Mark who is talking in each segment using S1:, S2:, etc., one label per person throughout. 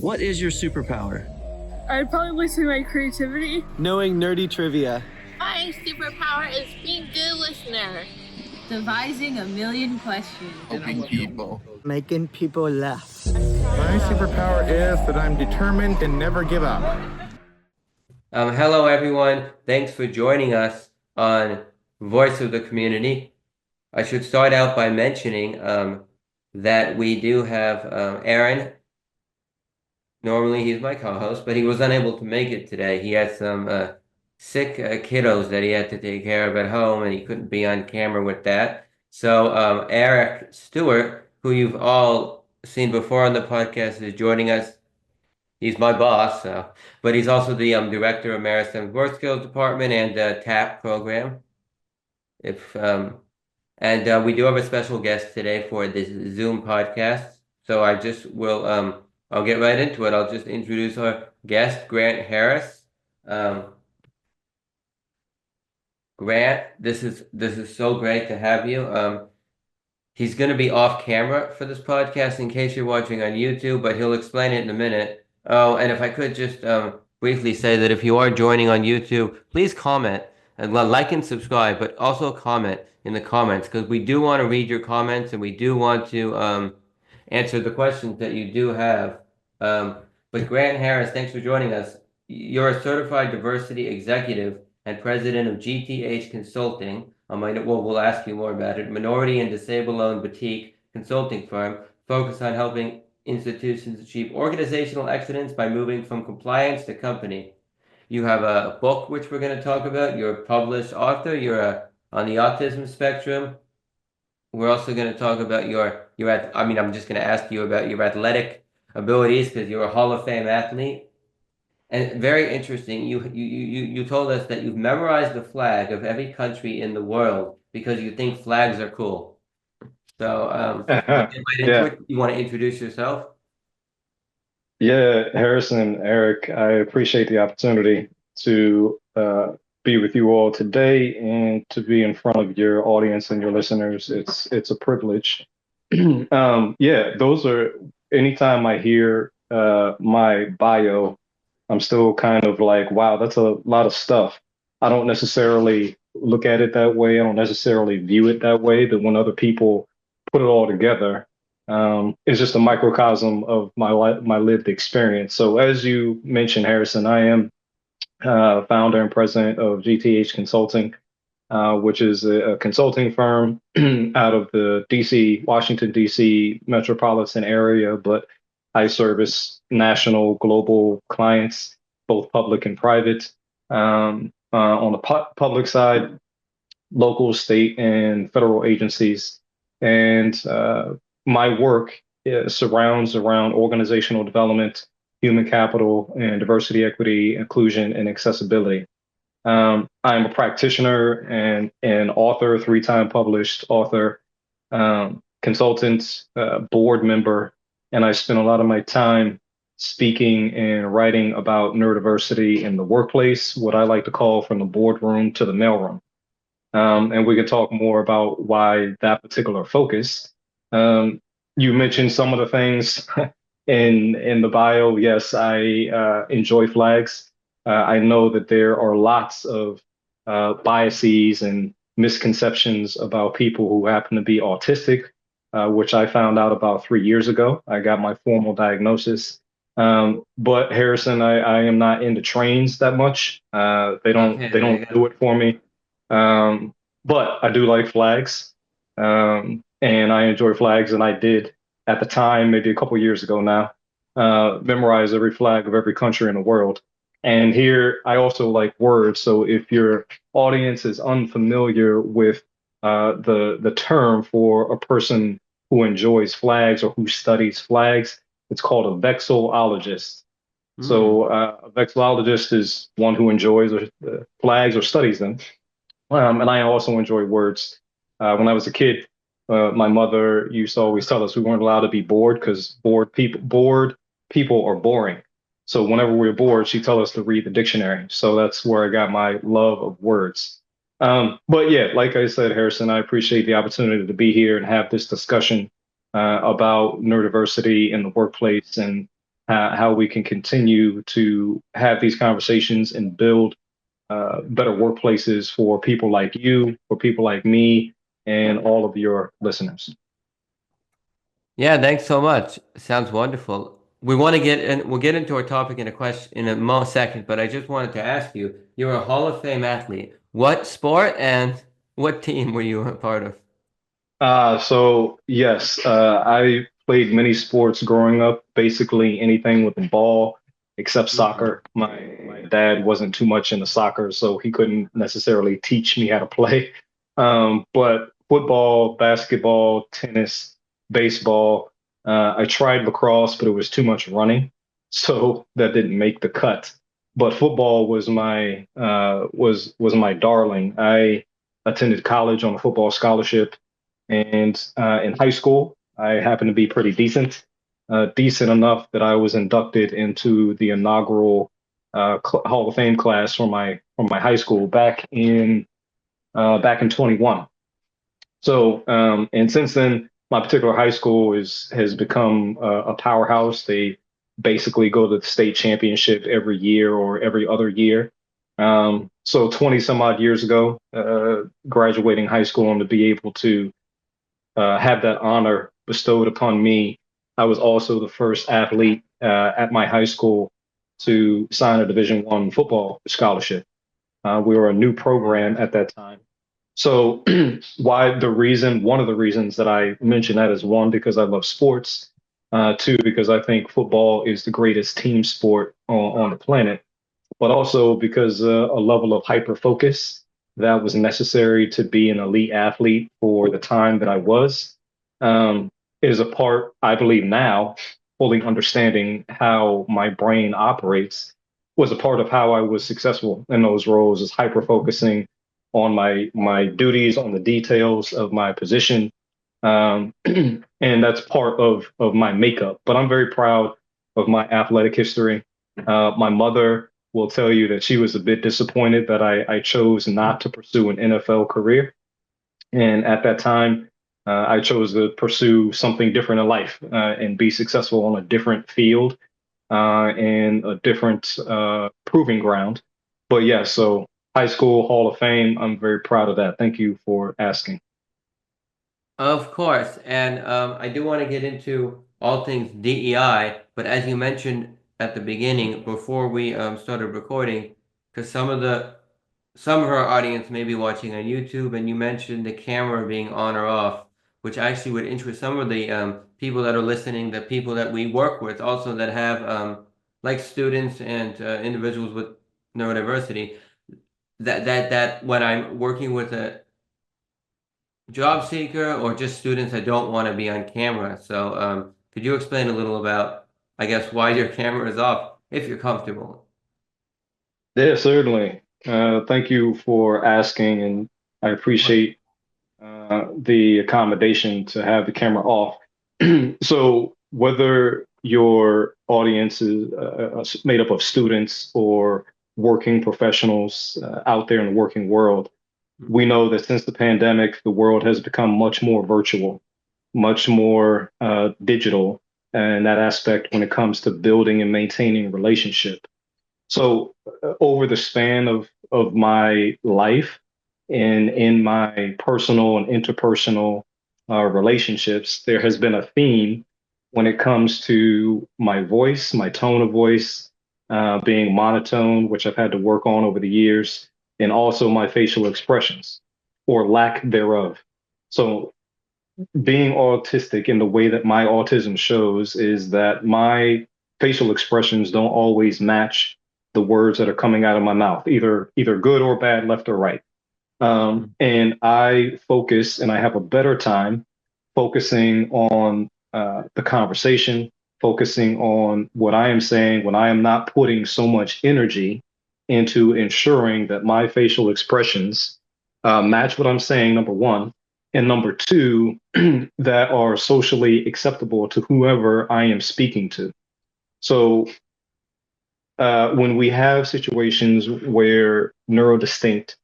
S1: What is your superpower?
S2: I'd probably say my creativity.
S3: Knowing nerdy trivia.
S4: My superpower is being a good listener.
S5: Devising a million questions.
S6: Helping people.
S3: Making people laugh.
S6: My superpower is that I'm determined and never give up.
S7: Hello, everyone. Thanks for joining us on Voice of the Community. I should start out by mentioning that we do have Aaron. Normally, he's my co-host, but he was unable to make it today. He had some sick kiddos that he had to take care of at home, and he couldn't be on camera with that. So Eric Steward, who you've all seen before on the podcast, is joining us. He's my boss, but he's also the director of Meristem's Work Skills Department and TAP program. And we do have a special guest today for this Zoom podcast. So I just will I'll get right into it. I'll just introduce our guest, Grant Harris. Grant, this is so great to have you. He's going to be off camera for this podcast in case you're watching on YouTube, but he'll explain it in a minute. Oh, and if I could just briefly say that if you are joining on YouTube, please comment and like and subscribe, but also comment in the comments because we do want to read your comments and we do want to answer the questions that you do have. But Grant Harris, thanks for joining us. You're a certified diversity executive and president of GTH Consulting. We'll ask you more about it. Minority and disabled-owned boutique consulting firm focused on helping institutions achieve organizational excellence by moving from compliance to company. You have a book which we're going to talk about. You're a published author. You're on the autism spectrum. We're also going to talk about I'm just going to ask you about your athletic abilities because you're a Hall of Fame athlete. And very interesting, you told us that you've memorized the flag of every country in the world because you think flags are cool. So you want to introduce yourself?
S8: Yeah, Harrison, Eric, I appreciate the opportunity to be with you all today and to be in front of your audience and your listeners. It's a privilege. Those are, anytime I hear my bio, I'm still kind of like, wow, that's a lot of stuff. I don't necessarily look at it that way. I don't necessarily view it that way, that when other people put it all together, it's just a microcosm of my lived experience. So as you mentioned, Harrison, I am founder and president of GTH Consulting, which is a consulting firm out of the Washington, D.C. metropolitan area, but I service national, global clients, both public and private. On the public side, local, state, and federal agencies. And my work surrounds around organizational development, human capital, and diversity, equity, inclusion, and accessibility. I'm a practitioner and an author, 3-time published author, consultant, board member, and I spend a lot of my time speaking and writing about neurodiversity in the workplace, what I like to call from the boardroom to the mailroom. And we can talk more about why that particular focus. You mentioned some of the things in the bio. Yes, I enjoy flags. I know that there are lots of biases and misconceptions about people who happen to be autistic, which I found out about 3 years ago. I got my formal diagnosis. But Harrison, I am not into trains that much. They don't do it for me. But I do like flags. And I enjoy flags. And I did at the time, maybe a couple of years ago now, memorize every flag of every country in the world. And here I also like words. So if your audience is unfamiliar with the term for a person who enjoys flags or who studies flags, it's called a vexillologist. So a vexillologist is one who enjoys flags or studies them. And I also enjoy words. When I was a kid, my mother used to always tell us we weren't allowed to be bored because bored people are boring. So whenever we were bored, she'd tell us to read the dictionary. So that's where I got my love of words. But yeah, like I said, Harrison, I appreciate the opportunity to be here and have this discussion about neurodiversity in the workplace and how we can continue to have these conversations and build better workplaces for people like you, for people like me, and all of your listeners.
S7: Yeah, thanks so much. Sounds wonderful. We want to get in, we'll get into our topic in a question in a second, but I just wanted to ask you, you're a Hall of Fame athlete. What sport and what team were you a part of?
S8: So yes, I played many sports growing up, basically anything with the ball except soccer. My dad wasn't too much into soccer, so he couldn't necessarily teach me how to play. But football, basketball, tennis, baseball. I tried lacrosse, but it was too much running, so that didn't make the cut. But football was my darling. I attended college on a football scholarship, and in high school, I happened to be pretty decent, decent enough that I was inducted into the inaugural Hall of Fame class from my high school back in 21. So, and since then, my particular high school has become a powerhouse. They basically go to the state championship every year or every other year. So 20 some odd years ago, graduating high school, and to be able to have that honor bestowed upon me, I was also the first athlete at my high school to sign a Division I football scholarship. We were a new program at that time. So one of the reasons that I mention that is, one, because I love sports, two, because I think football is the greatest team sport on the planet, but also because a level of hyper focus that was necessary to be an elite athlete for the time that I was, is a part, I believe now, fully understanding how my brain operates, was a part of how I was successful in those roles, is hyper focusing on my duties, on the details of my position. And that's part of my makeup. But I'm very proud of my athletic history. My mother will tell you that she was a bit disappointed that I chose not to pursue an NFL career. And at that time, I chose to pursue something different in life, and be successful on a different field, and a different proving ground. But yeah, so high school Hall of Fame, I'm very proud of that. Thank you for asking.
S7: Of course, and I do want to get into all things DEI, but as you mentioned at the beginning, before we started recording, because some of our audience may be watching on YouTube, and you mentioned the camera being on or off, which actually would interest some of the people that are listening, the people that we work with, also that have like students and individuals with neurodiversity. That when I'm working with a job seeker or just students that don't want to be on camera. So could you explain a little about, I guess, why your camera is off, if you're comfortable?
S8: Yeah, certainly. Thank you for asking, and I appreciate the accommodation to have the camera off. So whether your audience is made up of students or working professionals out there in the working world, we know that since the pandemic, the world has become much more virtual, much more digital, and that aspect when it comes to building and maintaining relationship. So over the span of my life and in my personal and interpersonal relationships, there has been a theme when it comes to my voice, my tone of voice, being monotone, which I've had to work on over the years, and also my facial expressions or lack thereof. So being autistic in the way that my autism shows is that my facial expressions don't always match the words that are coming out of my mouth, either good or bad, left or right. And I focus, and I have a better time focusing on the conversation, focusing on what I am saying when I am not putting so much energy into ensuring that my facial expressions match what I'm saying, number one, and number two, that are socially acceptable to whoever I am speaking to. So when we have situations where neurodistinct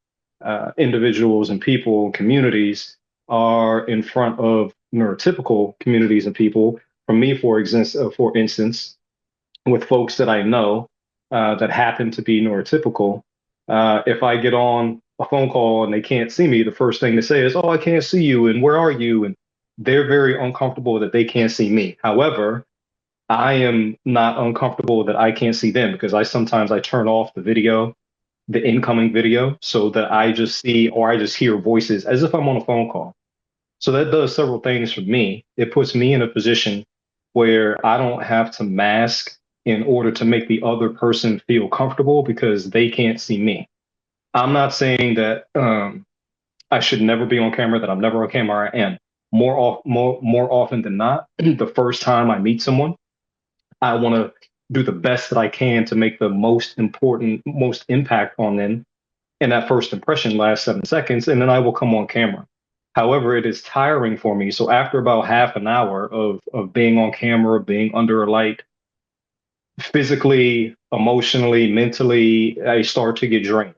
S8: individuals and people, communities are in front of neurotypical communities and people, for me, for instance, with folks that I know that happen to be neurotypical, if I get on a phone call and they can't see me, the first thing they say is, "Oh, I can't see you," and "Where are you?" And they're very uncomfortable that they can't see me. However, I am not uncomfortable that I can't see them because I turn off the video, the incoming video, so that I just see or I just hear voices as if I'm on a phone call. So that does several things for me. It puts me in a position where I don't have to mask in order to make the other person feel comfortable because they can't see me. I'm not saying that I should never be on camera, that I'm never on camera. I am. More often than not, the first time I meet someone, I want to do the best that I can to make the most important, most impact on them. And that first impression lasts 7 seconds, and then I will come on camera. However, it is tiring for me. So after about half an hour of being on camera, being under a light, physically, emotionally, mentally, I start to get drained.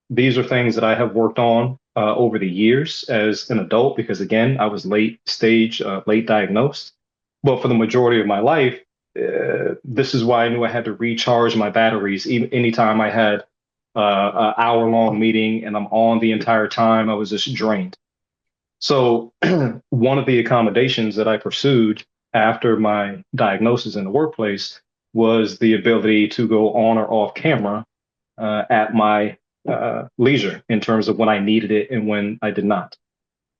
S8: These are things that I have worked on over the years as an adult because, again, I was late stage, late diagnosed. But for the majority of my life, this is why I knew I had to recharge my batteries. Even anytime I had an hour-long meeting and I'm on the entire time, I was just drained. So one of the accommodations that I pursued after my diagnosis in the workplace was the ability to go on or off camera at my leisure in terms of when I needed it and when I did not.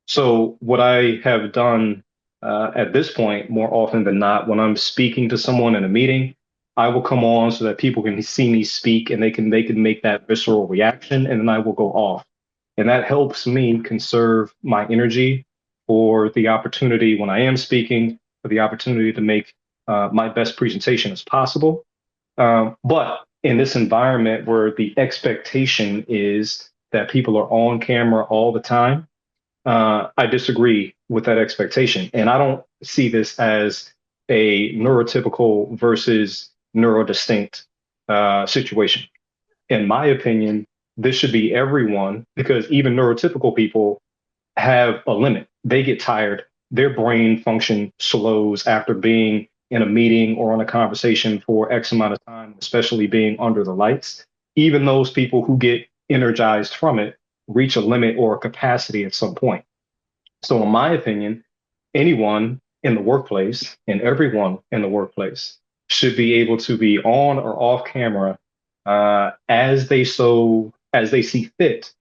S8: So what I have done at this point, more often than not, when I'm speaking to someone in a meeting, I will come on so that people can see me speak and they can make that visceral reaction, and then I will go off. And that helps me conserve my energy for the opportunity when I am speaking, for the opportunity to make my best presentation as possible. But in this environment where the expectation is that people are on camera all the time, I disagree with that expectation. And I don't see this as a neurotypical versus neurodistinct situation. In my opinion, this should be everyone because even neurotypical people have a limit. They get tired. Their brain function slows after being in a meeting or on a conversation for X amount of time, especially being under the lights. Even those people who get energized from it reach a limit or a capacity at some point. So, in my opinion, anyone in the workplace and everyone in the workplace should be able to be on or off camera as they see fit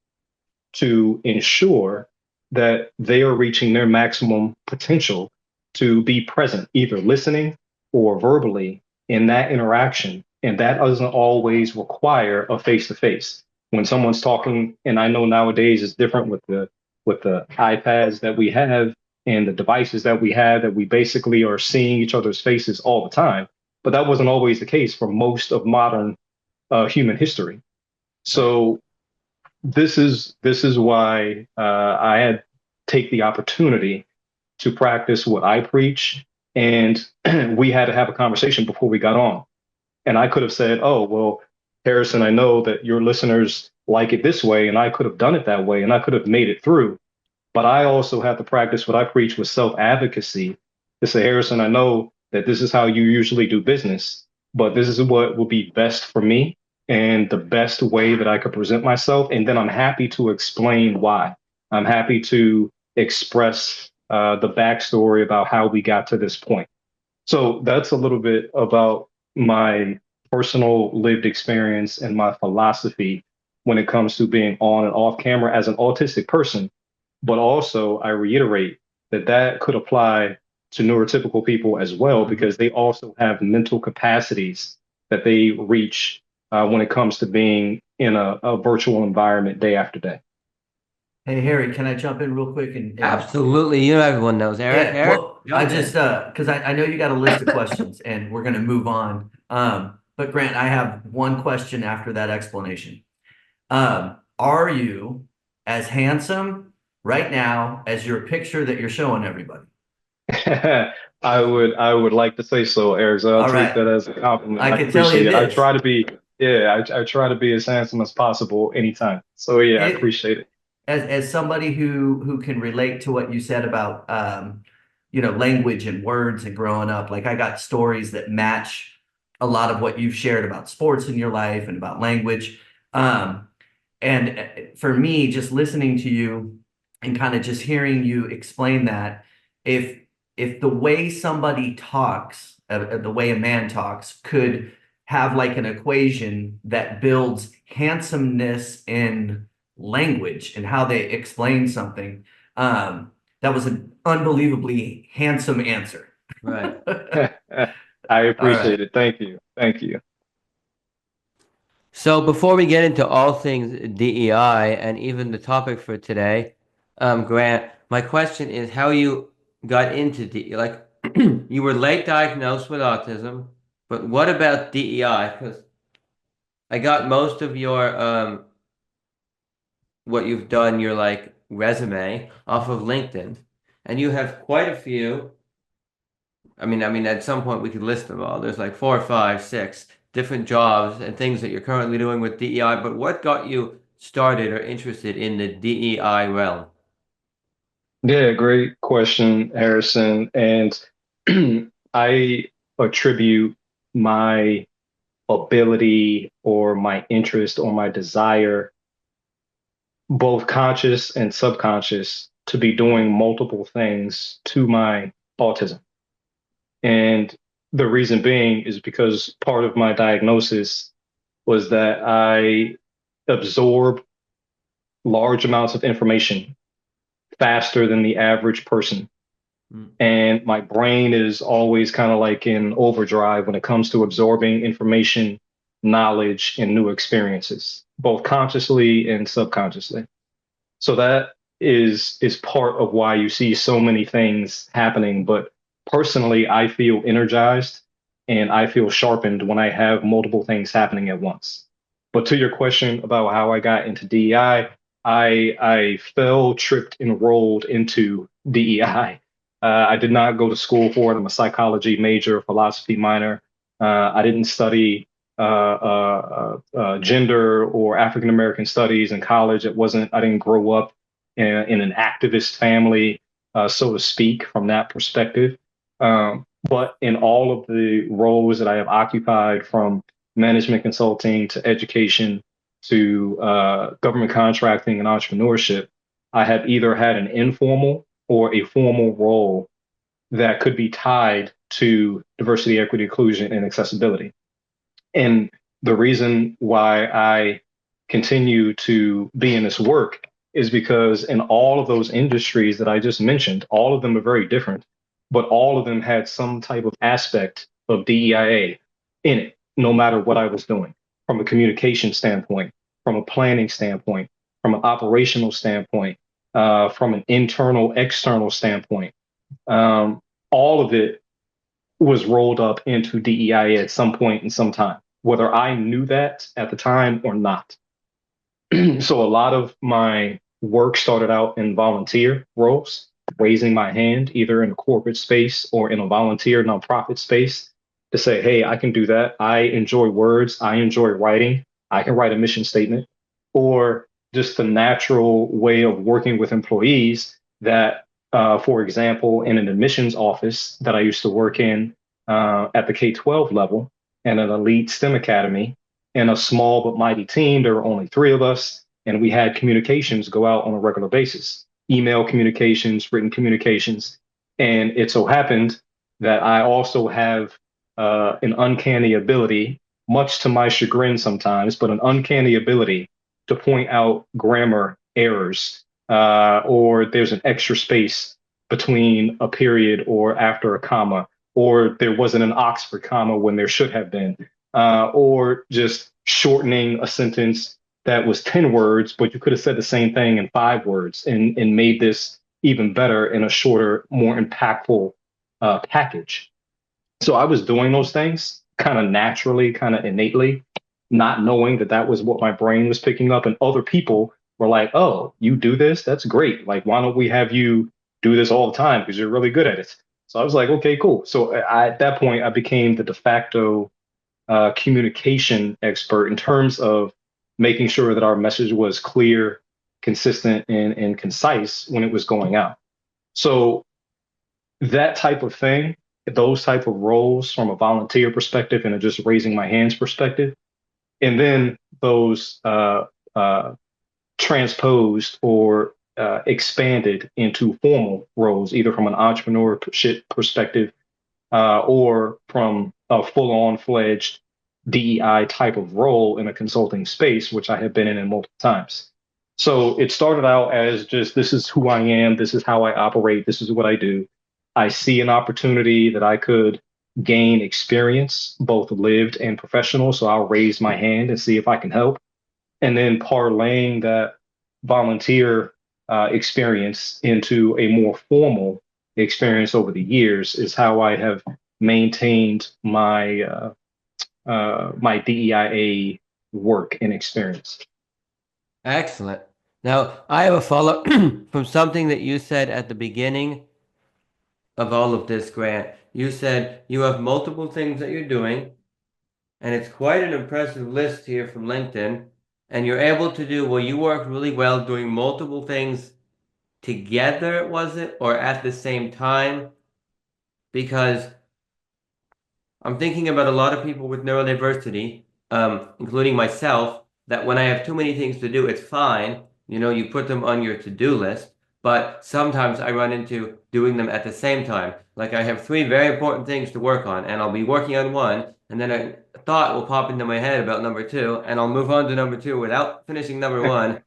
S8: to ensure that they are reaching their maximum potential to be present, either listening or verbally in that interaction. And that doesn't always require a face to face. When someone's talking, and I know nowadays it's different with the iPads that we have and the devices that we have, that we basically are seeing each other's faces all the time. But that wasn't always the case for most of modern human history. So this is why I had take the opportunity to practice what I preach, and we had to have a conversation before we got on. And I could have said, "Oh, well, Harrison, I know that your listeners like it this way," and I could have done it that way, and I could have made it through. But I also have to practice what I preach with self-advocacy to say, Harrison, I know that this is how you usually do business, but this is what will be best for me and the best way that I could present myself. And then I'm happy to explain why. I'm happy to express the backstory about how we got to this point. So that's a little bit about my personal lived experience and my philosophy when it comes to being on and off camera as an autistic person. But also, I reiterate that that could apply to neurotypical people as well, because they also have mental capacities that they reach when it comes to being in a virtual environment day after day.
S1: Hey, Harry, can I jump in real quick? And
S7: Absolutely. You know, everyone knows Eric.
S1: yeah,
S7: Eric,
S1: well, I just because I know you got a list of questions and we're going to move on. But Grant, I have one question after that explanation. Are you as handsome right now as your picture that you're showing everybody?
S8: I would like to say so, Eric. So I'll take that as a compliment.
S1: I can tell you
S8: it.
S1: this.
S8: I try to be, I try to be as handsome as possible anytime. So yeah, I appreciate it.
S1: As somebody who can relate to what you said about language and words and growing up, like I got stories that match a lot of what you've shared about sports in your life and about language. And for me, just listening to you and kind of just hearing you explain that, if the way somebody talks, the way a man talks, could have like an equation that builds handsomeness in language and how they explain something, that was an unbelievably handsome answer.
S7: Right.
S8: I
S1: All
S8: appreciate
S1: right.
S8: it. Thank you. Thank you.
S7: So before we get into all things DEI and even the topic for today, Grant, my question is how you got into DEI. Like you were late diagnosed with autism, but what about DEI? Because I got most of your what you've done, your like resume off of LinkedIn, and you have quite a few. I mean, at some point we could list them all. There's like 4, 5, 6 different jobs and things that you're currently doing with DEI. But what got you started or interested in the DEI realm?
S8: Yeah, great question, Harrison. And I attribute my ability or my interest or my desire, both conscious and subconscious, to be doing multiple things to my autism. And the reason being is because part of my diagnosis was that I absorb large amounts of information faster than the average person.
S7: Mm.
S8: And my brain is always kind of like in overdrive when it comes to absorbing information, knowledge, and new experiences, both consciously and subconsciously. So that is part of why you see so many things happening. But personally, I feel energized and I feel sharpened when I have multiple things happening at once. But to your question about how I got into DEI, I fell, tripped, and rolled into DEI. I did not go to school for it. I'm a psychology major, philosophy minor. I didn't study gender or African American studies in college. I didn't grow up in an activist family, so to speak, from that perspective. But in all of the roles that I have occupied, from management consulting to education to government contracting and entrepreneurship, I have either had an informal or a formal role that could be tied to diversity, equity, inclusion, and accessibility. And the reason why I continue to be in this work is because in all of those industries that I just mentioned, all of them are very different, but all of them had some type of aspect of DEIA in it, no matter what I was doing, from a communication standpoint, from a planning standpoint, from an operational standpoint, from an internal, external standpoint. All of it was rolled up into DEIA at some point in some time, whether I knew that at the time or not. So a lot of my work started out in volunteer roles, raising my hand either in a corporate space or in a volunteer nonprofit space to say, hey, I can do that. I enjoy words. I enjoy writing. I can write a mission statement. Or just the natural way of working with employees that, for example, in an admissions office that I used to work in at the K-12 level and an elite STEM academy, in a small but mighty team, there were only 3 of us, and we had communications go out on a regular basis, email communications, written communications. And it so happened that I also have an uncanny ability, much to my chagrin sometimes, but an uncanny ability to point out grammar errors, or there's an extra space between a period or after a comma, or there wasn't an Oxford comma when there should have been, or just shortening a sentence that was 10 words, but you could have said the same thing in 5 words and made this even better in a shorter, more impactful package. So I was doing those things kind of naturally, kind of innately, not knowing that that was what my brain was picking up. And other people were like, oh, you do this? That's great. Like, why don't we have you do this all the time? Because you're really good at it. So I was like, okay, cool. So at that point, I became the de facto communication expert in terms of making sure that our message was clear, consistent, and concise when it was going out. So that type of thing those type of roles from a volunteer perspective and a just raising my hands perspective, and then those uh, transposed or expanded into formal roles, either from an entrepreneurship perspective or from a full-on fledged DEI type of role in a consulting space, which I have been in multiple times. So it started out as just this is who I am, this is how I operate, this is what I do. I see an opportunity that I could gain experience, both lived and professional. So I'll raise my hand and see if I can help. And then parlaying that volunteer experience into a more formal experience over the years is how I have maintained my DEIA work and experience.
S7: Excellent. Now, I have a follow-up from something that you said at the beginning of all of this, Grant. You said you have multiple things that you're doing, and it's quite an impressive list here from LinkedIn. And you're able to do, well, you work really well doing multiple things together, was it, or at the same time? Because I'm thinking about a lot of people with neurodiversity, including myself, that when I have too many things to do, it's fine. You know, you put them on your to-do list, but sometimes I run into doing them at the same time. Like I have 3 very important things to work on, and I'll be working on one, and then a thought will pop into my head about number 2, and I'll move on to number 2 without finishing number 1,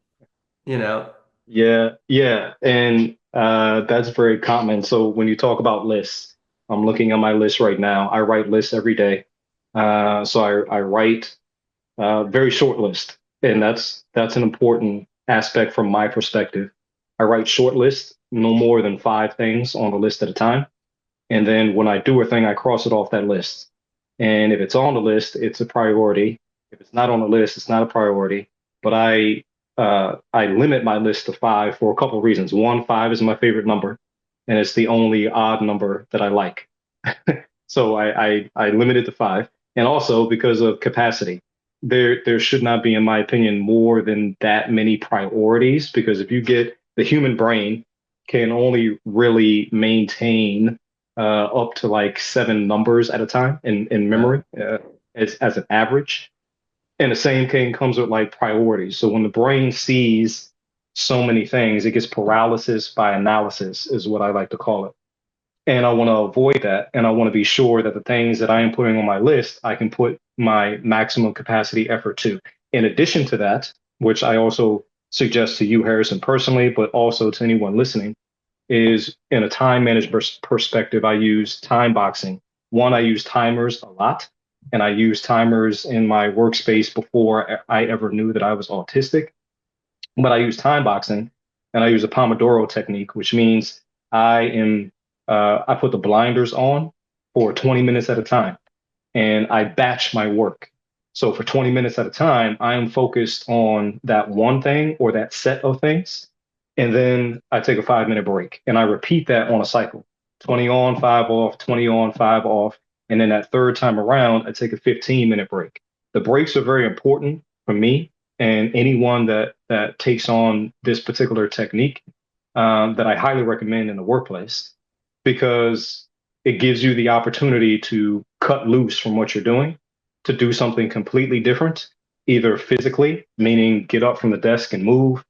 S7: you know.
S8: Yeah, yeah. And that's very common. So when you talk about lists, I'm looking at my list right now. I write lists every day. So I write very short list, and that's an important aspect from my perspective. I write short lists, no more than 5 things on a list at a time. And then when I do a thing, I cross it off that list. And if it's on the list, it's a priority. If it's not on the list, it's not a priority. But I limit my list to 5 for a couple of reasons. One, 5 is my favorite number, and it's the only odd number that I like. So I limit it to 5, and also because of capacity. There should not be, in my opinion, more than that many priorities, because if you get the human brain can only really maintain up to like 7 numbers at a time in memory as an average. And the same thing comes with like priorities. So when the brain sees so many things, it gets paralysis by analysis, is what I like to call it. And I want to avoid that. And I want to be sure that the things that I am putting on my list, I can put my maximum capacity effort to. In addition to that, which I also suggest to you, Harrison, personally, but also to anyone listening, is in a time management perspective, I use time boxing. One, I use timers a lot, and I use timers in my workspace before I ever knew that I was autistic. But I use time boxing, and I use a Pomodoro technique, which means I put the blinders on for 20 minutes at a time, and I batch my work. So for 20 minutes at a time, I am focused on that one thing or that set of things. And then I take a 5-minute break, and I repeat that on a cycle: 20 on, 5 off, 20 on, 5 off. And then that third time around, I take a 15-minute break. The breaks are very important for me and anyone that takes on this particular technique, that I highly recommend in the workplace, because it gives you the opportunity to cut loose from what you're doing, to do something completely different, either physically, meaning get up from the desk and move,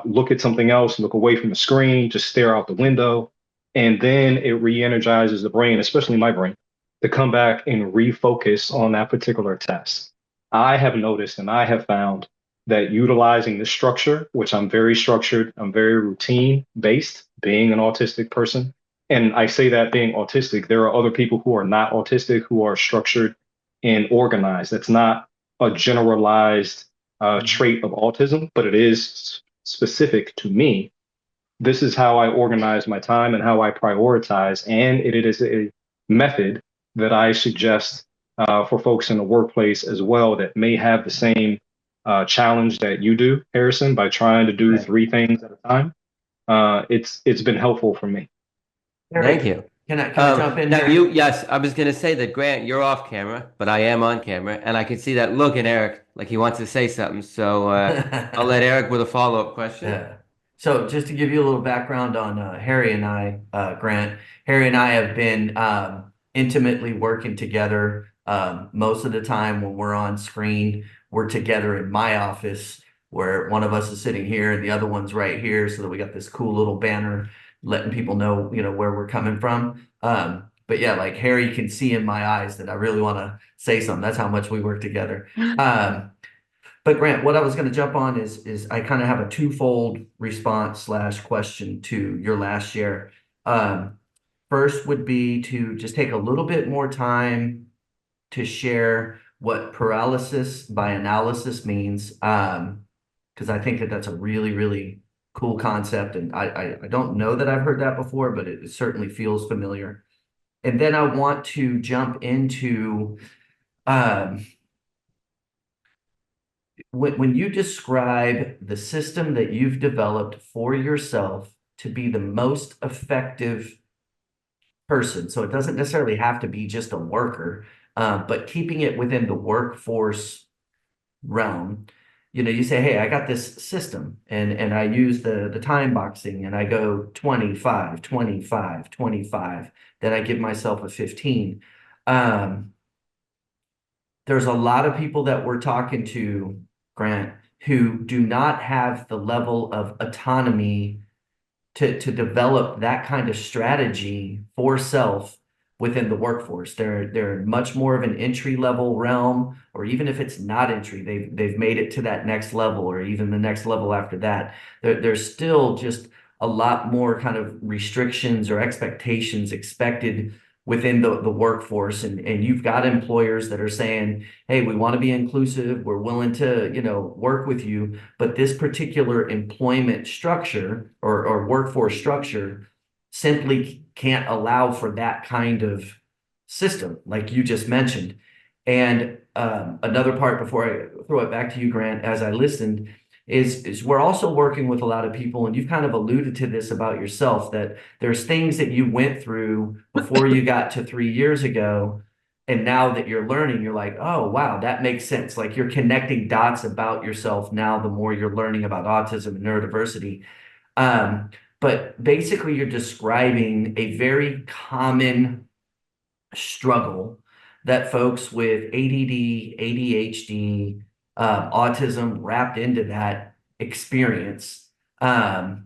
S8: look at something else, look away from the screen, just stare out the window. And then it re-energizes the brain, especially my brain, to come back and refocus on that particular task. I have noticed and I have found that utilizing the structure, which I'm very structured, I'm very routine based, being an autistic person. And I say that being autistic, there are other people who are not autistic who are structured and organized. That's not a generalized trait of autism, but it is specific to me. This is how I organize my time and how I prioritize. And it is a method that I suggest for folks in the workplace as well that may have the same challenge that you do, Harrison, by trying to do 3 things at a time. It's been helpful for me.
S7: Thank you.
S1: Can I jump in
S7: now
S1: here?
S7: yes, I was going to say that, Grant, you're off camera, but I am on camera, and I can see that look in Eric, like he wants to say something. So I'll let Eric with a follow-up question.
S1: Yeah. So just to give you a little background on Harry and I, Grant, Harry and I have been intimately working together. Most of the time when we're on screen, we're together in my office where one of us is sitting here and the other one's right here, so that we got this cool little banner letting people know, where we're coming from. But yeah, like Harry can see in my eyes that I really want to say something. That's how much we work together. But Grant, what I was going to jump on is I kind of have a twofold response slash question to your last share. First would be to just take a little bit more time to share what paralysis by analysis means, because I think that that's a really, really cool concept, and I don't know that I've heard that before, but it certainly feels familiar. And then I want to jump into um, when you describe the system that you've developed for yourself to be the most effective person, so it doesn't necessarily have to be just a worker, but keeping it within the workforce realm. You say, hey, I got this system and I use the time boxing and I go 25, 25, 25, then I give myself a 15. There's a lot of people that we're talking to, Grant, who do not have the level of autonomy to develop that kind of strategy for self within the workforce. They're much more of an entry level realm, or even if it's not entry, they've made it to that next level, or even the next level after that. There's still just a lot more kind of restrictions or expectations expected within the workforce, and you've got employers that are saying, hey, we want to be inclusive, we're willing to work with you, but this particular employment structure or workforce structure simply can't allow for that kind of system like you just mentioned. And another part before I throw it back to you, Grant, as I listened, is we're also working with a lot of people, and you've kind of alluded to this about yourself, that there's things that you went through before you got to 3 years ago, and now that you're learning, you're like, oh wow, that makes sense. Like you're connecting dots about yourself now the more you're learning about autism and neurodiversity. But basically you're describing a very common struggle that folks with ADD, ADHD, autism wrapped into that experience. And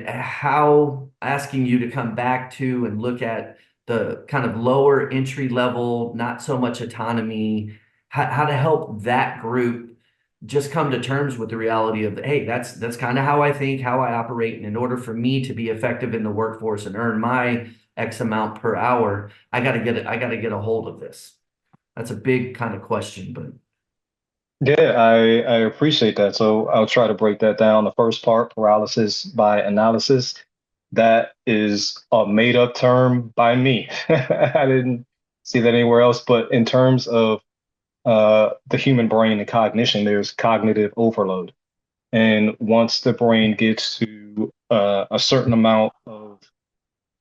S1: how asking you to come back to and look at the kind of lower entry level, not so much autonomy, how to help that group just come to terms with the reality of, hey, that's kind of how I think, how I operate, and in order for me to be effective in the workforce and earn my X amount per hour, I got to get a hold of this. That's a big kind of question, but
S8: Yeah, I appreciate that. So I'll try to break that down. The first part, paralysis by analysis, that is a made up term by me. I didn't see that anywhere else. But in terms of the human brain and cognition, there's cognitive overload. And once the brain gets to a certain amount of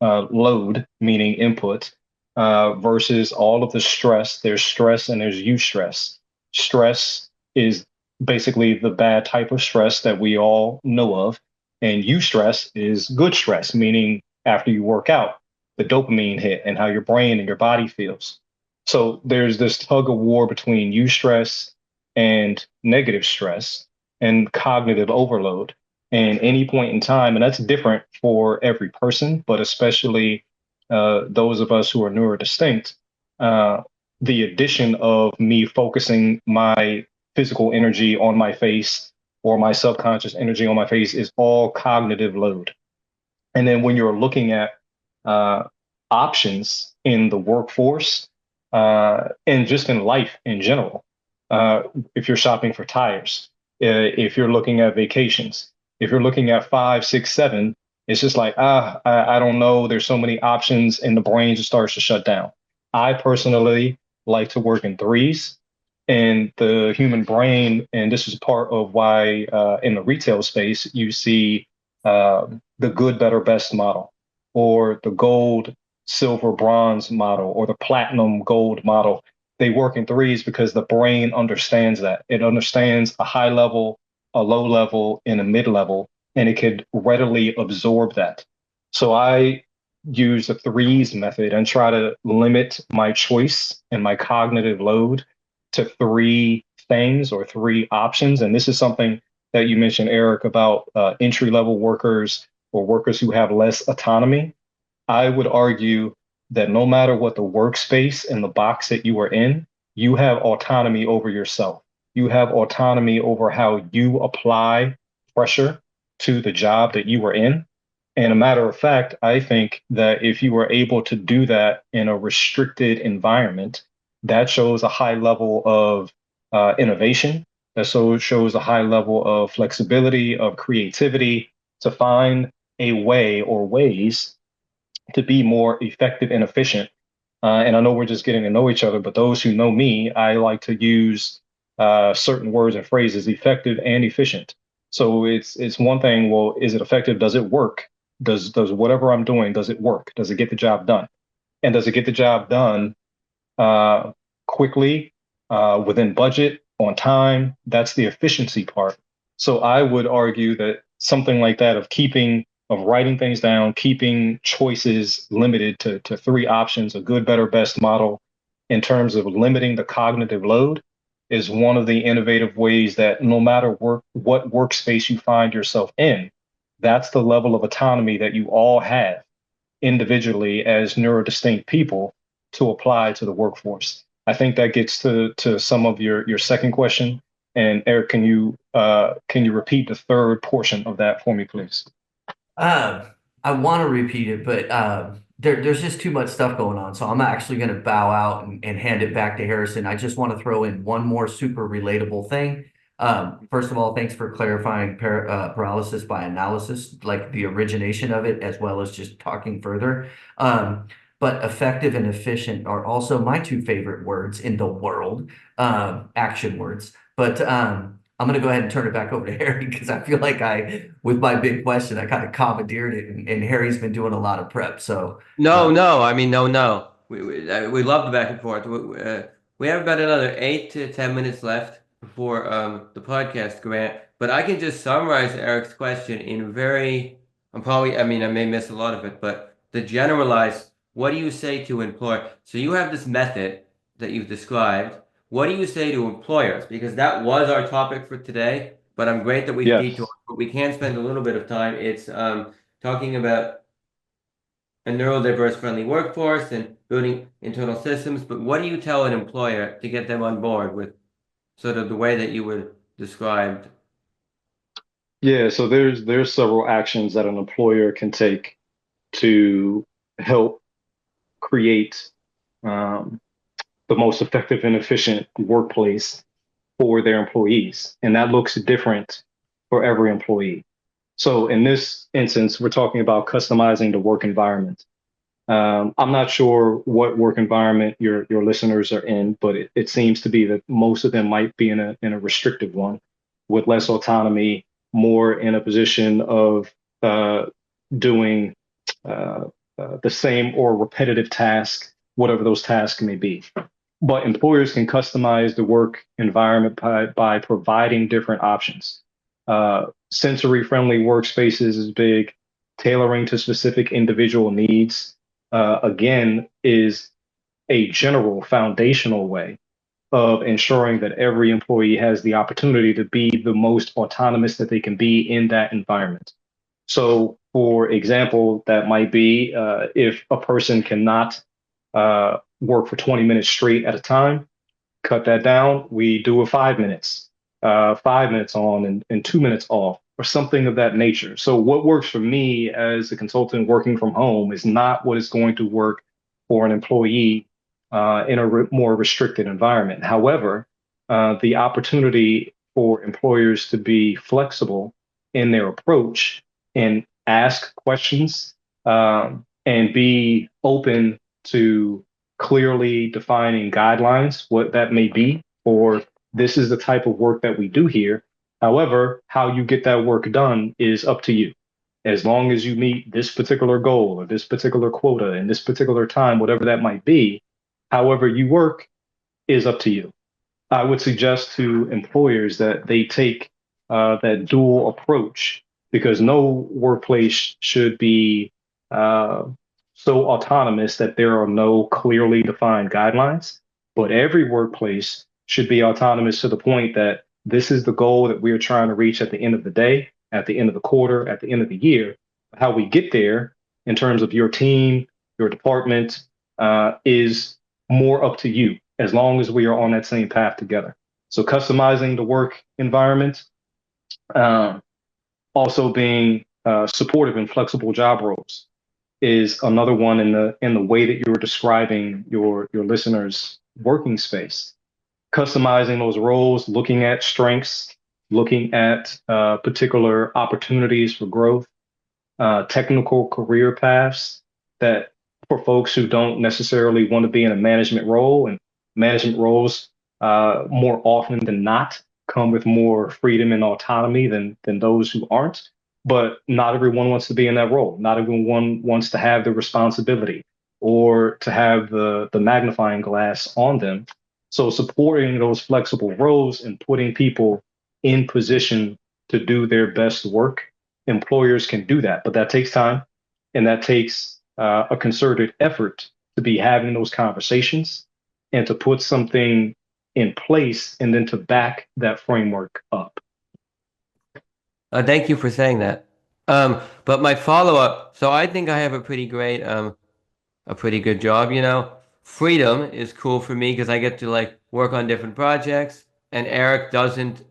S8: load, meaning input, versus all of the stress, there's stress and there's eustress. Stress is basically the bad type of stress that we all know of. And eustress is good stress, meaning after you work out, the dopamine hit and how your brain and your body feels. So there's this tug of war between eustress and negative stress and cognitive overload. And any point in time, and that's different for every person, but especially those of us who are neurodistinct, the addition of me focusing my physical energy on my face or my subconscious energy on my face is all cognitive load. And then when you're looking at options in the workforce and just in life in general, if you're shopping for tires, if you're looking at vacations, if you're looking at 5, 6, 7, it's just like, I don't know. There's so many options and the brain just starts to shut down. I personally like to work in threes, and the human brain, and this is part of why in the retail space, you see the good, better, best model, or the gold, silver, bronze model, or the platinum gold model. They work in threes because the brain understands that. It understands a high level, a low level, and a mid level. and it could readily absorb that. So I use the threes method and try to limit my choice and my cognitive load to three things or three options. And this is something that you mentioned, Eric, about entry level workers or workers who have less autonomy. I would argue that no matter what the workspace and the box that you are in, you have autonomy over yourself. You have autonomy over how you apply pressure to the job that you are in. And a matter of fact, I think that if you were able to do that in a restricted environment, that shows a high level of innovation. That so shows a high level of flexibility, of creativity to find a way or ways to be more effective and efficient. And I know we're just getting to know each other, but those who know me, I like to use certain words and phrases, effective and efficient. So it's one thing. Well, is it effective? Does it work? Does whatever I'm doing, does it work? Does it get the job done? And does it get the job done quickly, within budget, on time? That's the efficiency part. So I would argue that something like that of writing things down, keeping choices limited to three options, a good, better, best model in terms of limiting the cognitive load is one of the innovative ways that no matter what workspace you find yourself in, that's the level of autonomy that you all have individually as neurodistinct people to apply to the workforce. I think that gets to some of your second question. And Eric, can you repeat the third portion of that for me, please?
S1: I want to repeat it, but there's just too much stuff going on. So I'm actually going to bow out and hand it back to Harrison. I just want to throw in one more super relatable thing. First of all, thanks for clarifying paralysis by analysis, like the origination of it, as well as just talking further. But effective and efficient are also my two favorite words in the world, action words. But I'm going to go ahead and turn it back over to Harry because I feel like with my big question, I kind of commandeered it, and Harry's been doing a lot of prep. So
S7: No. I mean, no. We love the back and forth. We have about another 8 to 10 minutes left before the podcast, Grant. But I can just summarize Eric's question in I may miss a lot of it, but the generalized, what do you say to employer? So you have this method that you've described. What do you say to employers? Because that was our topic for today, but I'm great that we
S8: Yes.
S7: but we can spend a little bit of time. It's talking about a neurodiverse friendly workforce and building internal systems. But what do you tell an employer to get them on board with sort of the way that you would describe?
S8: Yeah, so there's several actions that an employer can take to help create the most effective and efficient workplace for their employees. And that looks different for every employee. So in this instance, we're talking about customizing the work environment. I'm not sure what work environment your listeners are in, but it seems to be that most of them might be in a restrictive one with less autonomy, more in a position of doing the same or repetitive task, whatever those tasks may be. But employers can customize the work environment by providing different options. Sensory friendly workspaces is big. Tailoring to specific individual needs, again, is a general foundational way of ensuring that every employee has the opportunity to be the most autonomous that they can be in that environment. So, for example, that might be if a person cannot work for 20 minutes straight at a time, cut that down. We do it 5 minutes, 5 minutes on and 2 minutes off, or something of that nature. So what works for me as a consultant working from home is not what is going to work for an employee in a more restricted environment. However, the opportunity for employers to be flexible in their approach and ask questions and be open to clearly defining guidelines, what that may be, or this is the type of work that we do here. However, how you get that work done is up to you. As long as you meet this particular goal or this particular quota in this particular time, whatever that might be, however you work is up to you. I would suggest to employers that they take that dual approach because no workplace should be so autonomous that there are no clearly defined guidelines. But every workplace should be autonomous to the point that this is the goal that we are trying to reach at the end of the day, at the end of the quarter, at the end of the year. How we get there in terms of your team, your department, is more up to you as long as we are on that same path together. So customizing the work environment, also being supportive and flexible job roles is another one in the way that you're describing your listeners' working space. Customizing those roles, looking at strengths, looking at particular opportunities for growth, technical career paths that for folks who don't necessarily want to be in a management role, and management roles more often than not come with more freedom and autonomy than those who aren't. But not everyone wants to be in that role. Not everyone wants to have the responsibility or to have the magnifying glass on them. So supporting those flexible roles and putting people in position to do their best work, employers can do that, but that takes time, and that takes a concerted effort to be having those conversations and to put something in place and then to back that framework up.
S7: Thank you for saying that. But my follow-up, so I think I have a pretty great, a pretty good job, you know. Freedom is cool for me because I get to like work on different projects, and Eric doesn't.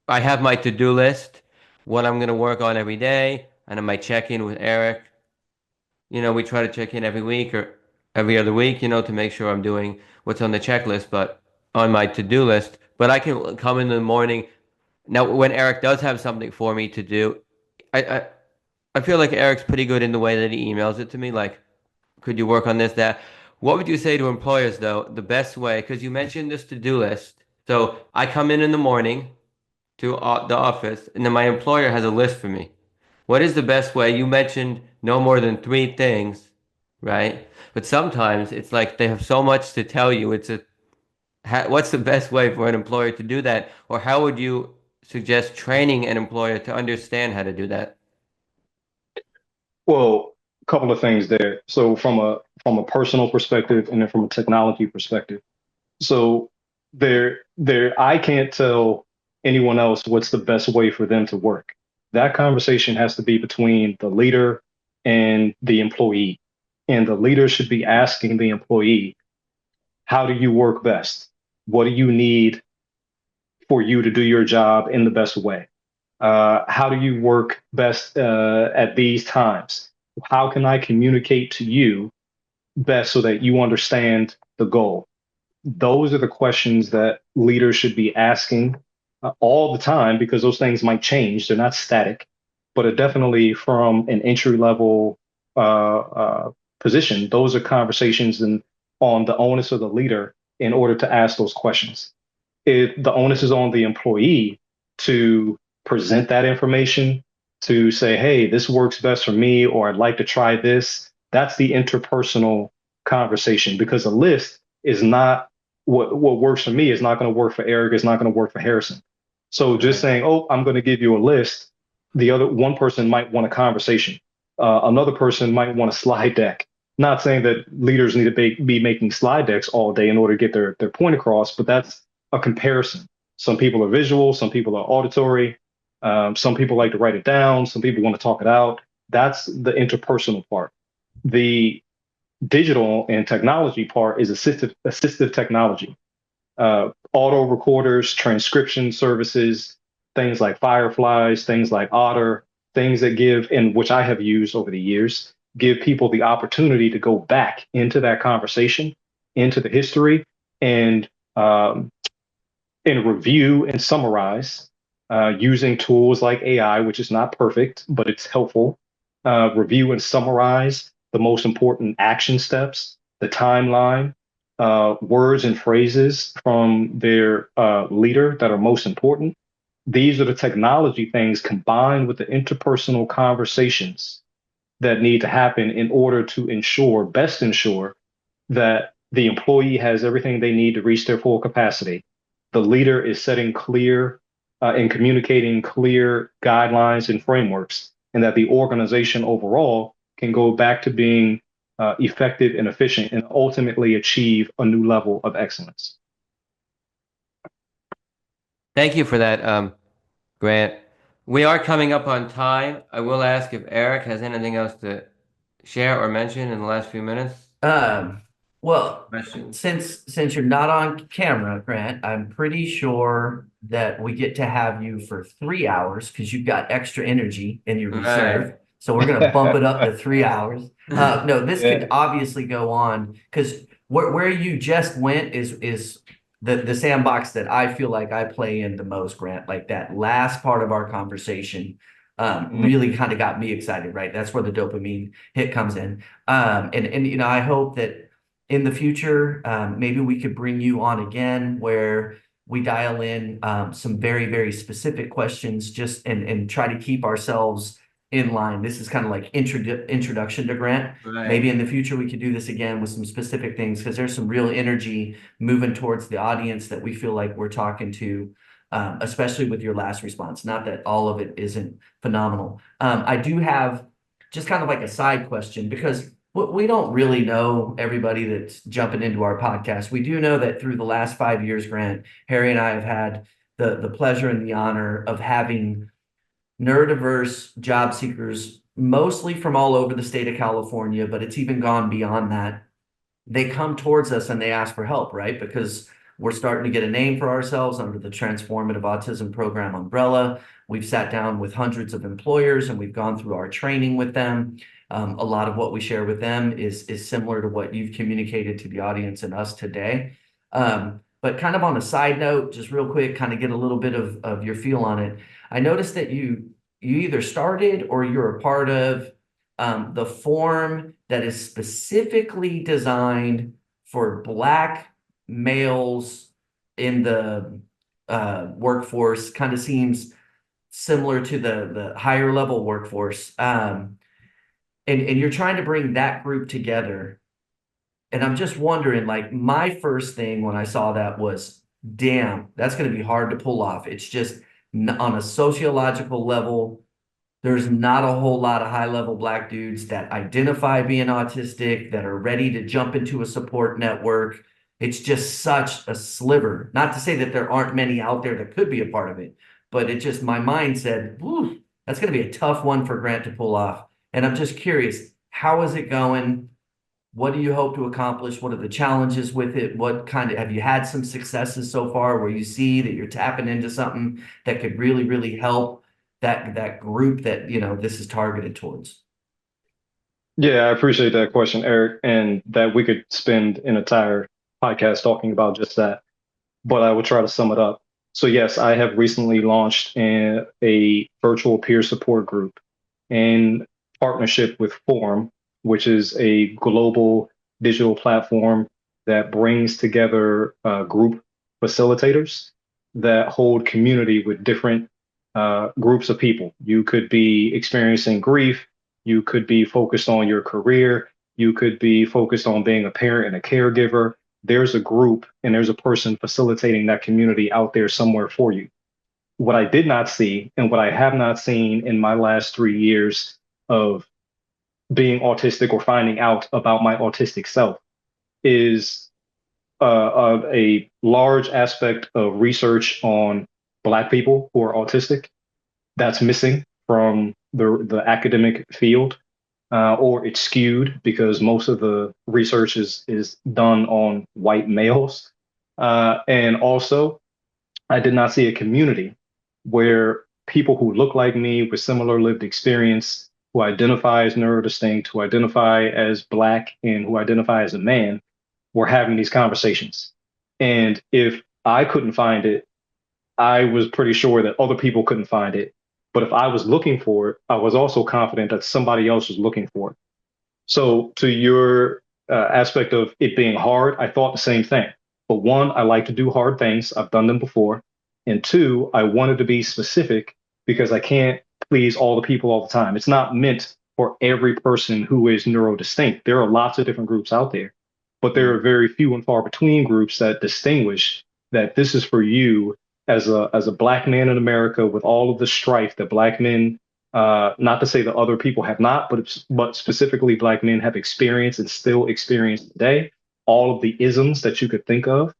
S7: I have my to-do list, what I'm going to work on every day, and I might check in with Eric. You know, we try to check in every week or every other week, you know, to make sure I'm doing what's on the checklist, but on my to-do list. But I can come in the morning. Now, when Eric does have something for me to do, I feel like Eric's pretty good in the way that he emails it to me. Like, could you work on this, that? What would you say to employers, though, the best way? Because you mentioned this to-do list. So I come in the morning to the office, and then my employer has a list for me. What is the best way? You mentioned no more than 3 things, right? But sometimes it's like they have so much to tell you. What's the best way for an employer to do that? Or how would you suggest training an employer to understand how to do that?
S8: Well, a couple of things there. So from a personal perspective and then from a technology perspective. So I can't tell anyone else what's the best way for them to work. That conversation has to be between the leader and the employee. And the leader should be asking the employee, how do you work best? What do you need for you to do your job in the best way? How do you work best at these times? How can I communicate to you best so that you understand the goal? Those are the questions that leaders should be asking all the time, because those things might change. They're not static, but definitely from an entry level position, those are conversations on the onus of the leader in order to ask those questions. The onus is on the employee to present that information, to say, hey, this works best for me, or I'd like to try this. That's the interpersonal conversation, because a list is not what works for me is not going to work for Eric, is not going to work for Harrison. So just saying, oh, I'm going to give you a list. The other one person might want a conversation. Another person might want a slide deck. Not saying that leaders need to be making slide decks all day in order to get their point across, but that's a comparison. Some people are visual, some people are auditory, some people like to write it down, some people want to talk it out. That's the interpersonal part. The digital and technology part is assistive technology. Auto recorders, transcription services, things like Fireflies, things like Otter, things that give, and which I have used over the years, give people the opportunity to go back into that conversation, into the history, and review and summarize using tools like AI, which is not perfect, but it's helpful. Review and summarize the most important action steps, the timeline, words and phrases from their leader that are most important. These are the technology things combined with the interpersonal conversations that need to happen in order to best ensure that the employee has everything they need to reach their full capacity. The leader is setting clear in communicating clear guidelines and frameworks, and that the organization overall can go back to being effective and efficient and ultimately achieve a new level of excellence.
S7: Thank you for that, Grant. We are coming up on time. I will ask if Eric has anything else to share or mention in the last few minutes.
S1: Well,
S7: Questions?
S1: since you're not on camera, Grant, I'm pretty sure that we get to have you for 3 hours because you've got extra energy in your reserve.
S7: Right.
S1: So we're gonna bump it up to 3 hours. No, this
S8: Yeah.
S1: could obviously go on because where you just went is the sandbox that I feel like I play in the most, Grant. Like that last part of our conversation really kind of got me excited, right? That's where the dopamine hit comes in. And you know, I hope that in the future, maybe we could bring you on again where we dial in some very, very specific questions just and try to keep ourselves in line. This is kind of like introduction to Grant.
S7: Right.
S1: Maybe in the future we could do this again with some specific things because there's some real energy moving towards the audience that we feel like we're talking to, especially with your last response. Not that all of it isn't phenomenal. I do have just kind of like a side question because we don't really know everybody that's jumping into our podcast. We do know that through the last 5 years, Grant, Harry and I have had the pleasure and the honor of having neurodiverse job seekers, mostly from all over the state of California, but it's even gone beyond that. They come towards us and they ask for help, right? Because we're starting to get a name for ourselves under the Transformative Autism Program umbrella. We've sat down with hundreds of employers and we've gone through our training with them. A lot of what we share with them is similar to what you've communicated to the audience and us today. But kind of on a side note, just real quick, kind of get a little bit of your feel on it. I noticed that you either started or you're a part of the form that is specifically designed for Black males in the workforce. Kind of seems similar to the higher level workforce. And you're trying to bring that group together. And I'm just wondering, like, my first thing when I saw that was, damn, that's going to be hard to pull off. It's just on a sociological level, there's not a whole lot of high-level Black dudes that identify being autistic, that are ready to jump into a support network. It's just such a sliver. Not to say that there aren't many out there that could be a part of it, but it just, my mind said, "Ooh, that's going to be a tough one for Grant to pull off." And I'm just curious, how is it going? What do you hope to accomplish? What are the challenges with it? What kind of, have you had some successes so far where you see that you're tapping into something that could really, really help that group that, you know, this is targeted towards?
S8: Yeah, I appreciate that question, Eric, and that we could spend an entire podcast talking about just that, but I will try to sum it up. So yes, I have recently launched a virtual peer support group in partnership with Form, which is a global digital platform that brings together group facilitators that hold community with different groups of people. You could be experiencing grief. You could be focused on your career. You could be focused on being a parent and a caregiver. There's a group and there's a person facilitating that community out there somewhere for you. What I did not see and what I have not seen in my last 3 years of being autistic or finding out about my autistic self is a large aspect of research on Black people who are autistic that's missing from the academic field, or it's skewed because most of the research is done on white males. And also, I did not see a community where people who look like me with similar lived experience, who identify as neurodistinct, who identify as Black, and who identify as a man, were having these conversations. And if I couldn't find it, I was pretty sure that other people couldn't find it. But if I was looking for it, I was also confident that somebody else was looking for it. So to your aspect of it being hard, I thought the same thing. But one, I like to do hard things. I've done them before. And two, I wanted to be specific because I can't please all the people all the time. It's not meant for every person who is neurodistinct. There are lots of different groups out there, but there are very few and far between groups that distinguish that this is for you as a black man in America, with all of the strife that black men, not to say that other people have not, but specifically black men have experienced and still experience today, all of the isms that you could think of.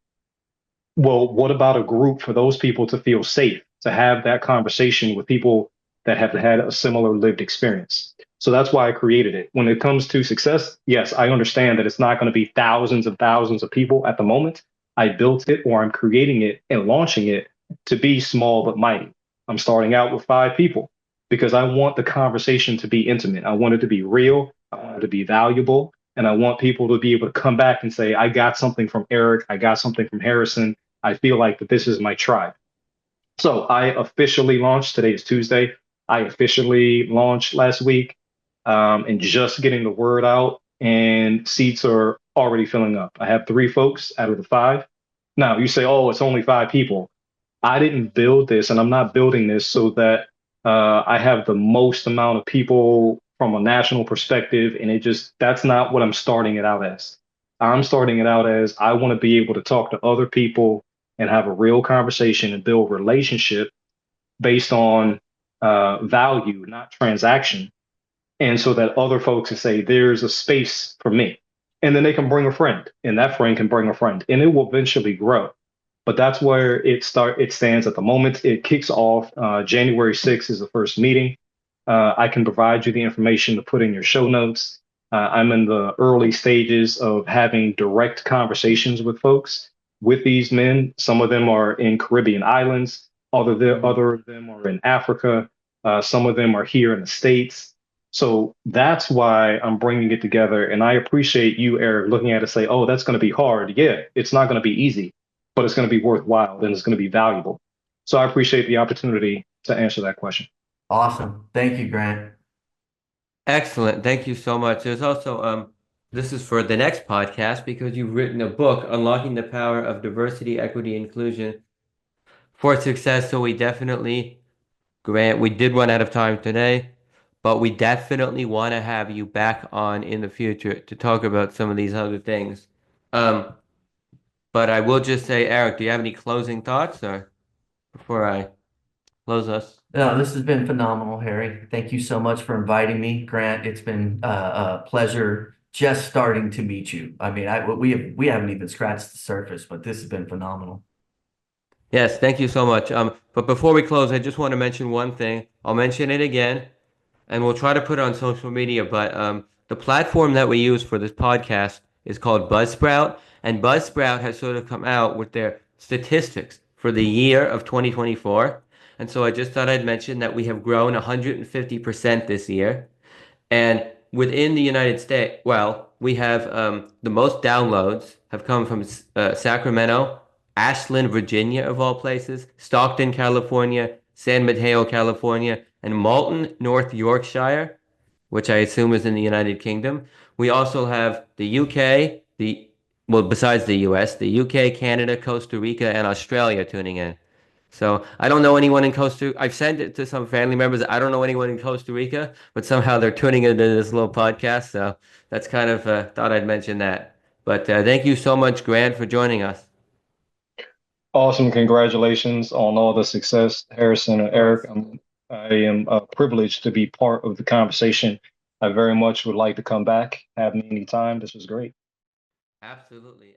S8: Well, what about a group for those people to feel safe, to have that conversation with people that have had a similar lived experience? So that's why I created it. When it comes to success, yes, I understand that it's not going to be thousands and thousands of people at the moment. I built it, or I'm creating it and launching it to be small but mighty. I'm starting out with 5 people because I want the conversation to be intimate. I want it to be real. I want it to be valuable. And I want people to be able to come back and say, I got something from Eric. I got something from Harrison. I feel like that this is my tribe. So I officially launched. Today is Tuesday. I officially launched last week, and just getting the word out, and seats are already filling up. I have 3 folks out of the 5. Now you say, oh, it's only 5 people. I didn't build this, and I'm not building this so that I have the most amount of people from a national perspective. And that's not what I'm starting it out as. I'm starting it out as I want to be able to talk to other people and have a real conversation and build relationship based on value, not transaction. And so that other folks can say, there's a space for me. And then they can bring a friend, and that friend can bring a friend, and it will eventually grow. But that's where it stands at the moment. It kicks off January 6th is the first meeting. I can provide you the information to put in your show notes. I'm in the early stages of having direct conversations with folks, with these men. Some of them are in Caribbean islands. Other of them are in Africa. Some of them are here in the States. So that's why I'm bringing it together. And I appreciate you, Eric, looking at it and say, oh, that's going to be hard. Yeah, it's not going to be easy, but it's going to be worthwhile and it's going to be valuable. So I appreciate the opportunity to answer that question.
S1: Awesome. Thank you, Grant.
S7: Excellent. Thank you so much. There's also this is for the next podcast because you've written a book, Unlocking the Power of Diversity, Equity, Inclusion for Success. So we definitely, Grant, we did run out of time today, but we definitely want to have you back on in the future to talk about some of these other things. But I will just say, Eric, do you have any closing thoughts or before I close us?
S1: No, this has been phenomenal, Harry. Thank you so much for inviting me, Grant. It's been a pleasure just starting to meet you. I mean, we haven't even scratched the surface, but this has been phenomenal.
S7: Yes, thank you so much. But before we close, I just want to mention one thing. I'll mention it again, and we'll try to put it on social media. But the platform that we use for this podcast is called Buzzsprout, and Buzzsprout has sort of come out with their statistics for the year of 2024. And so I just thought I'd mention that we have grown 150% this year. And within the United States, well, we have the most downloads have come from Sacramento, Ashland, Virginia, of all places, Stockton, California, San Mateo, California, and Malton, North Yorkshire, which I assume is in the United Kingdom. We also have the UK, besides the US, the UK, Canada, Costa Rica, and Australia tuning in. So I don't know anyone in I've sent it to some family members. I don't know anyone in Costa Rica, but somehow they're tuning into this little podcast. So that's kind of, thought I'd mention that. But thank you so much, Grant, for joining us.
S8: Awesome. Congratulations on all the success, Harrison and Eric. I am privileged to be part of the conversation. I very much would like to come back. Have me anytime. This was great.
S7: Absolutely.